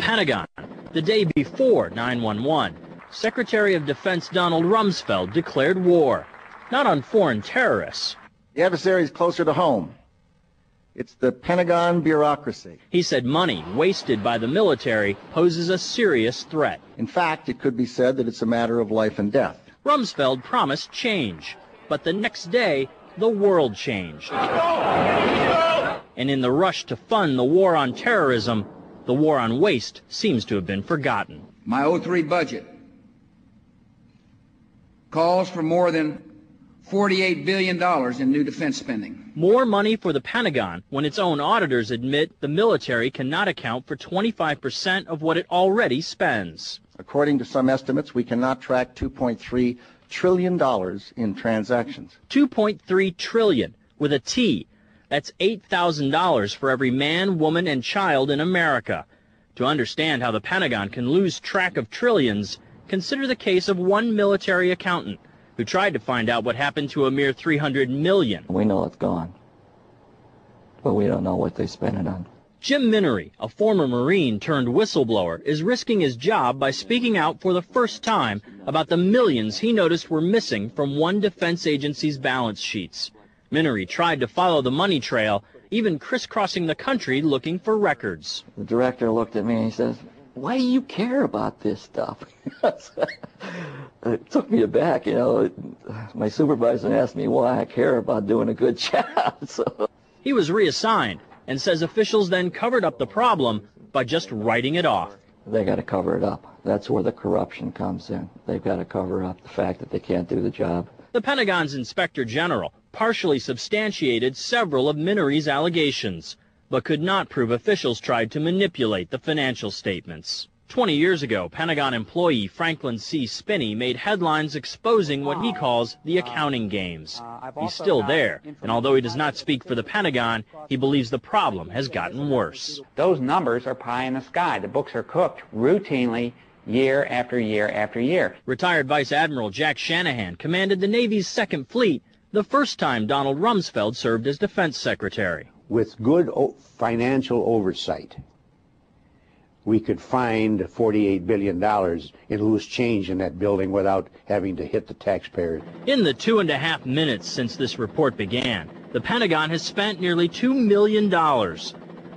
Pentagon, the day before 9/11, Secretary of Defense Donald Rumsfeld declared war, not on foreign terrorists. The adversary is closer to home. It's the Pentagon bureaucracy. He said money wasted by the military poses a serious threat. In fact, it could be said that it's a matter of life and death. Rumsfeld promised change, but the next day, the world changed. And in the rush to fund the war on terrorism, the war on waste seems to have been forgotten. My '03 budget calls for more than $48 billion in new defense spending. More money for the Pentagon when its own auditors admit the military cannot account for 25% of what it already spends. According to some estimates, we cannot track $2.3 trillion in transactions. $2.3 trillion with a T. That's $8,000 for every man, woman, and child in America. To understand how the Pentagon can lose track of trillions, consider the case of one military accountant who tried to find out what happened to a mere $300 million. We know it's gone, but we don't know what they spent it on. Jim Minery, a former Marine turned whistleblower, is risking his job by speaking out for the first time about the millions he noticed were missing from one defense agency's balance sheets. Minery tried to follow the money trail, even crisscrossing the country looking for records. The director looked at me and he says, "Why do you care about this stuff?" It took me aback, you know. My supervisor asked me why I care about doing a good job. So he was reassigned and says officials then covered up the problem by just writing it off. They got to cover it up. That's where the corruption comes in. They've got to cover up the fact that they can't do the job. The Pentagon's Inspector General partially substantiated several of Minery's allegations, but could not prove officials tried to manipulate the financial statements. 20 years ago, Pentagon employee Franklin C. Spinney made headlines exposing what he calls the accounting games. He's still there, and although he does not speak for the Pentagon, he believes the problem has gotten worse. Those numbers are pie in the sky. The books are cooked routinely year after year after year. Retired Vice Admiral Jack Shanahan commanded the Navy's Second Fleet the first time Donald Rumsfeld served as Defense Secretary. With good financial oversight, we could find $48 billion in loose change in that building without having to hit the taxpayers. In the 2.5 minutes since this report began, the Pentagon has spent nearly $2 million,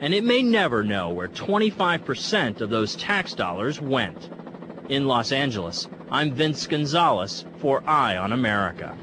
and it may never know where 25% of those tax dollars went. In Los Angeles, I'm Vince Gonzalez for Eye on America.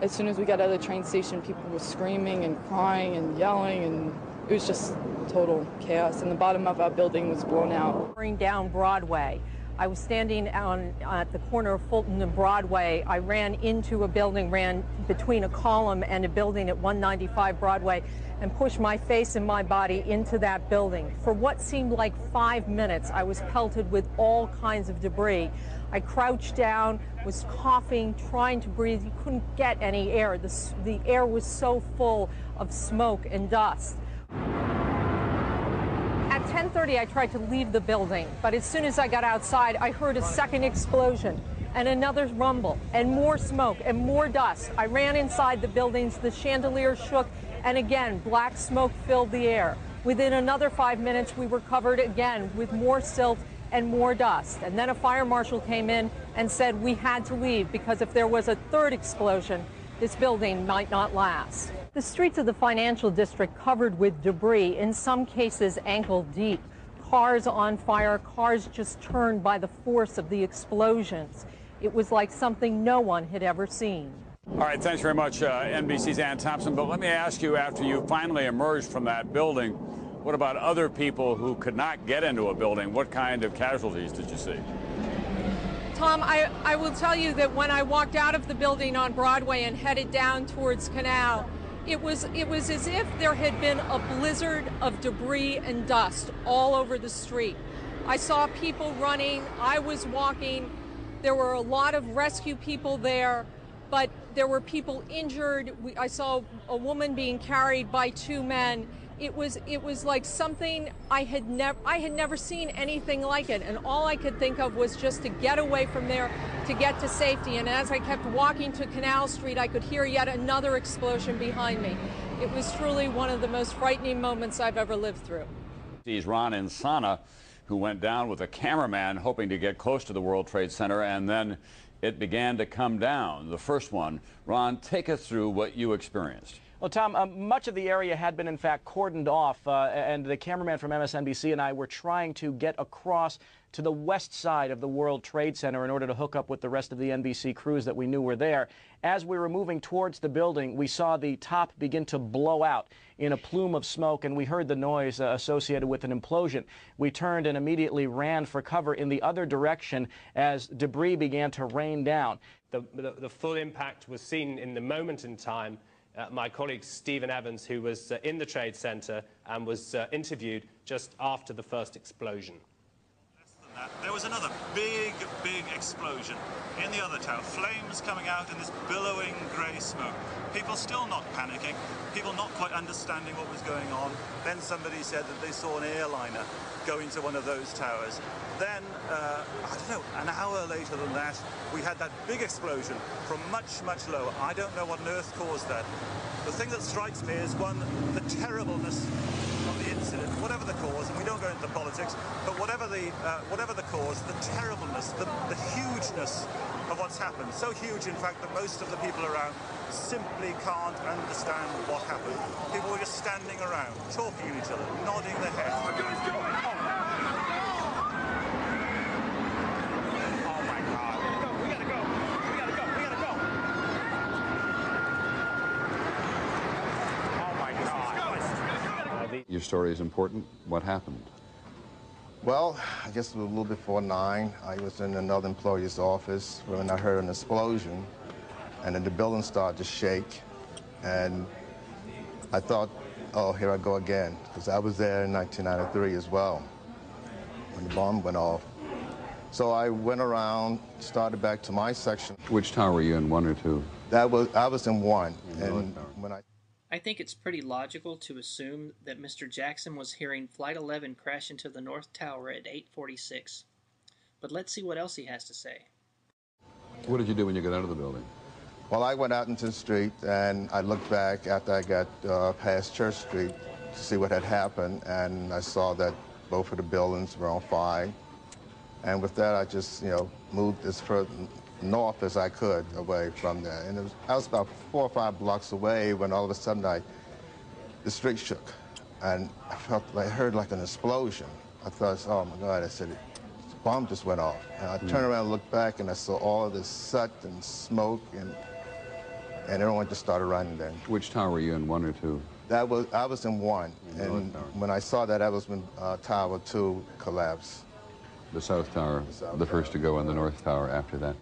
As soon as we got out of the train station, people were screaming and crying and yelling, and it was just total chaos, and the bottom of our building was blown out. Down Broadway. I was standing at the corner of Fulton and Broadway. I ran into a building, ran between a column and a building at 195 Broadway, and pushed my face and my body into that building. For what seemed like 5 minutes, I was pelted with all kinds of debris. I crouched down, was coughing, trying to breathe. You couldn't get any air. The air was so full of smoke and dust. At 10:30, I tried to leave the building, but as soon as I got outside, I heard a second explosion and another rumble and more smoke and more dust. I ran inside the buildings, the chandelier shook, and again, black smoke filled the air. Within another 5 minutes, we were covered again with more silt and more dust. And then a fire marshal came in and said we had to leave because if there was a third explosion, this building might not last. The streets of the financial district covered with debris, in some cases ankle deep. Cars on fire, cars just turned by the force of the explosions. It was like something no one had ever seen. All right, thanks very much, NBC's Ann Thompson. But let me ask you, after you finally emerged from that building, what about other people who could not get into a building? What kind of casualties did you see? Tom, I will tell you that when I walked out of the building on Broadway and headed down towards Canal, it was as if there had been a blizzard of debris and dust all over the street. I saw people running, I was walking, there were a lot of rescue people there, but there were people injured. I saw a woman being carried by two men. It was like something I had never seen anything like it, and all I could think of was just to get away from there, to get to safety. And as I kept walking to Canal Street, I could hear yet another explosion behind me. It was truly one of the most frightening moments I've ever lived through. He's Ron Insana, who went down with a cameraman hoping to get close to the World Trade Center, and then it began to come down. The first one. Ron, take us through what you experienced. Well, Tom, much of the area had been, in fact, cordoned off, and the cameraman from MSNBC and I were trying to get across to the west side of the World Trade Center in order to hook up with the rest of the NBC crews that we knew were there. As we were moving towards the building, we saw the top begin to blow out in a plume of smoke, and we heard the noise associated with an implosion. We turned and immediately ran for cover in the other direction as debris began to rain down. The full impact was seen in the moment in time. My colleague Stephen Evans, who was in the Trade Center and was interviewed just after the first explosion. There was another big explosion in the other tower. Flames coming out in this billowing grey smoke. People still not panicking. People not quite understanding what was going on. Then somebody said that they saw an airliner go into one of those towers. Then, I don't know, an hour later than that, we had that big explosion from much, much lower. I don't know what on earth caused that. The thing that strikes me is, one, the terribleness of the incident, whatever the cause, and we don't go into the politics, but whatever the cause, the terribleness, the hugeness of what's happened. So huge, in fact, that most of the people around simply can't understand what happened. People were just standing around, talking to each other, nodding their heads. Oh my God. We gotta go. We gotta go. We gotta go. Oh my God. Your story is important. What happened? Well, I guess it was a little before 9. I was in another employee's office when I heard an explosion, and then the building started to shake, and I thought, oh, here I go again, because I was there in 1993 as well, when the bomb went off. So I went around, started back to my section. Which tower were you in, 1 or 2? I was in 1, and when I think it's pretty logical to assume that Mr. Jackson was hearing Flight 11 crash into the North Tower at 8:46. But let's see what else he has to say. What did you do when you got out of the building? Well, I went out into the street, and I looked back after I got past Church Street to see what had happened, and I saw that both of the buildings were on fire. And with that, I just, moved as far north as I could away from there. And I was about 4 or 5 blocks away when all of a sudden the street shook, and I heard like an explosion. I thought, oh my God, I said, the bomb just went off. And I turned around and looked back, and I saw all of this soot and smoke, and everyone just started running then. Which tower were you in, 1 or 2? I was in 1, and when I saw that was when Tower 2 collapsed. The South Tower, the first to go, and the North Tower after that.